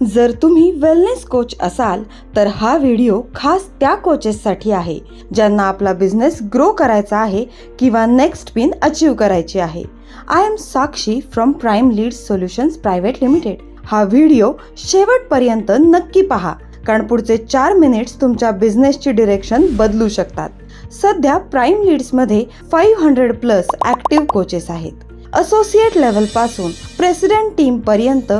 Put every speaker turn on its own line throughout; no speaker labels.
जर तुम्ही wellness coach असाल तर हा व्हिडिओ खास त्या कोचेससाठी आहे ज्यांना आपला बिझनेस ग्रो करायचा आहे किंवा नेक्स्ट पिन अचीव करायची आहे. I am Sakshi from Prime Leads Solutions Private Limited. हा व्हिडिओ शेवटपर्यंत नक्की पहा, कारण पुढचे 4 मिनिट्स तुमच्या बिझनेसची डिरेक्शन बदलू शकतात. सध्या प्राईम लीड्समध्ये 500+ ॲक्टिव्ह कोचेस आहेत. असोसिएट लेवल पासून प्रेसिडेंट टीम पर्यंत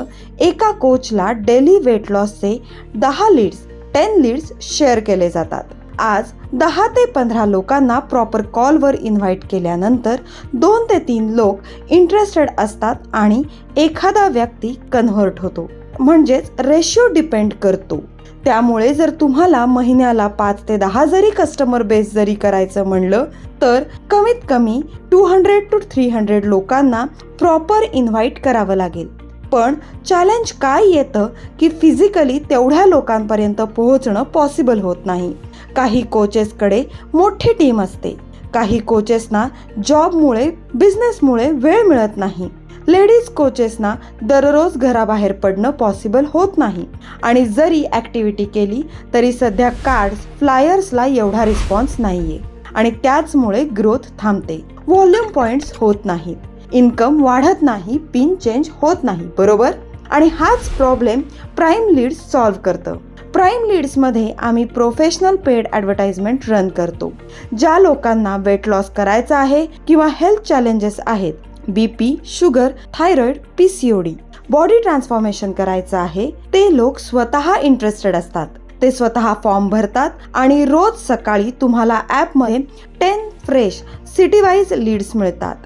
एका कोचला डेली वेट लॉसचे 10 लीड्स शेअर केले जातात. आज 10 ते 15 लोकांना प्रॉपर कॉलवर इन्व्हाइट केल्यानंतर 2 ते 3 लोक इंटरेस्टेड असतात आणि एखादा व्यक्ती कन्व्हर्ट होतो. म्हणजेच रेशो डिपेंड करतो. त्यामुळे जर तुम्हाला महिन्याला 5 ते 10 जरी कस्टमर बेस जरी करायचं म्हणलं तर कमीत कमी 200 to 300 लोकांना प्रॉपर इन्व्हाइट करावं लागेल. पण चॅलेंज काय येतं की फिजिकली तेवढ्या लोकांपर्यंत पोहोचणं पॉसिबल होत नाही. काही कोचेसकडे मोठी टीम असते, काही कोचेसना जॉबमुळे बिझनेसमुळे वेळ मिळत नाही. लेडीज कोचेसना दररोज घराबाहेर पडणं पॉसिबल होत नाही आणि जरी ॲक्टिव्हिटी केली तरी सध्या कार्ड्स फ्लायर्सला एवढा रिस्पॉन्स नाहीये आणि त्याचमुळे ग्रोथ थांबते. व्हॉल्यूम पॉइंट्स होत नाहीत, इन्कम वाढत नाही, पिन चेंज होत नाही, बरोबर? आणि हाच प्रॉब्लेम प्राईम लीड्स सॉल्व्ह करतं. प्राईम लीड्समध्ये आम्ही प्रोफेशनल पेड ॲडव्हर्टाइजमेंट रन करतो. ज्या लोकांना वेट लॉस करायचा आहे किंवा हेल्थ चॅलेंजेस आहेत, BP, sugar, thyroid, PCOD, body transformation करायचं आहे, ते लोक स्वतः इंटरेस्टेड असतात. ते स्वतः फॉर्म भरतात आणि रोज सकाळी तुम्हाला ॲपमध्ये 10 फ्रेश सिटी वाईज लीड्स मिळतात.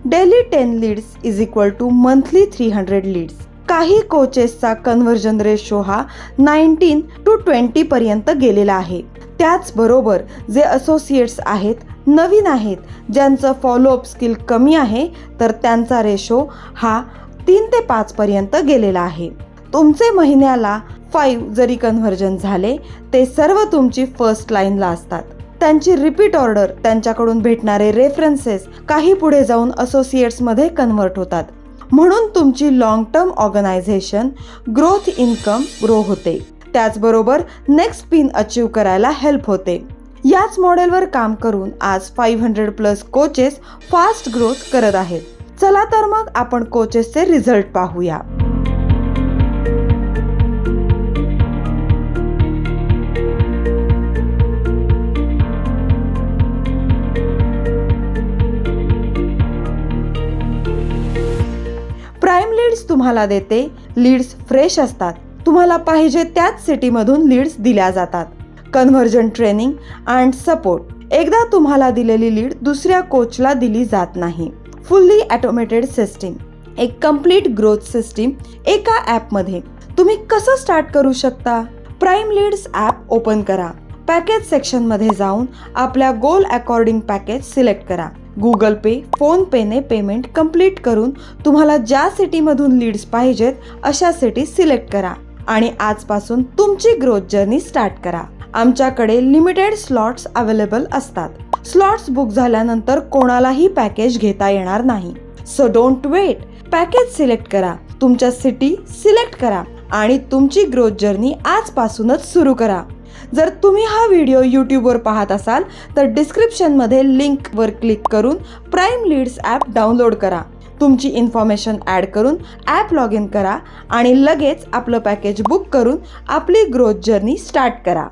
Daily 10 leads is equal to monthly 300 leads. काही कोचेसचा कन्व्हर्जन रेशो हा 19 to 20 पर्यंत गेलेला आहे. त्याचबरोबर जे असोसिएट्स आहेत, नवीन आहेत, ज्यांचं फॉलोअप स्किल कमी आहे, तर त्यांचा रेशो हा 3 ते 5 पर्यंत गेलेला आहे. तुमचे महिन्याला 5 जरी कन्व्हर्जन झाले, ते सर्व तुमची फर्स्ट लाईनला असतात. त्यांची रिपीट ऑर्डर, त्यांच्याकडून भेटणारे रेफरन्सेस काही पुढे जाऊन असोसिएट्समध्ये कन्व्हर्ट होतात. म्हणून तुमची long term organisation growth income grow होते. त्याचबरोबर नेक्स्ट पिन अचीव करायला हेल्प होते. याच मॉडेलवर काम करून आज 500+ कोचेस फास्ट ग्रोथ करत आहेत. चला तर मग आपण कोचेसचे रिझल्ट पाहूया. प्राईम लीड्स तुम्हाला देते. लीड्स फ्रेश असतात. तुम्हाला पाहिजे त्याच सिटीमधून लीड्स दिल्या जातात. Conversion training and support. एकदा तुम्हाला दिलेली लीड दुसऱ्या कोचला दिली जात नाही. Fully automated system. एक कम्प्लीट ग्रोथ सिस्टीम एका ॲपमध्ये. तुम्ही कसं स्टार्ट करू शकता? प्राईम लीड्स ॲप ओपन करा. पॅकेज सेक्शनमध्ये जाऊन आपल्या गोल अकॉर्डिंग पॅकेज सिलेक्ट करा. गुगल पे, फोन पेने पेमेंट कंप्लीट करून तुम्हाला ज्या सिटीमधून लीड्स पाहिजेत अशा सिटी सिलेक्ट करा आणि आजपासून तुमची ग्रोथ जर्नी स्टार्ट करा. आमच्याकडे लिमिटेड स्लॉट्स अवेलेबल असतात. स्लॉट्स बुक झाल्यानंतर कोणालाही पॅकेज घेता येणार नाही. So don't wait. Package select करा, तुमच्या सिटी सिलेक्ट करा आणि तुमची ग्रोथ जर्नी आजपासूनच सुरू करा. जर तुम्ही हा व्हिडिओ यूट्यूबवर पाहत असाल तर डिस्क्रिप्शनमध्ये लिंकवर क्लिक करून प्राईम लीड्स ॲप डाउनलोड करा. तुमची इन्फॉर्मेशन ॲड करून ॲप लॉग इन करा आणि लगेच आपलं पॅकेज बुक करून आपली ग्रोथ जर्नी स्टार्ट करा.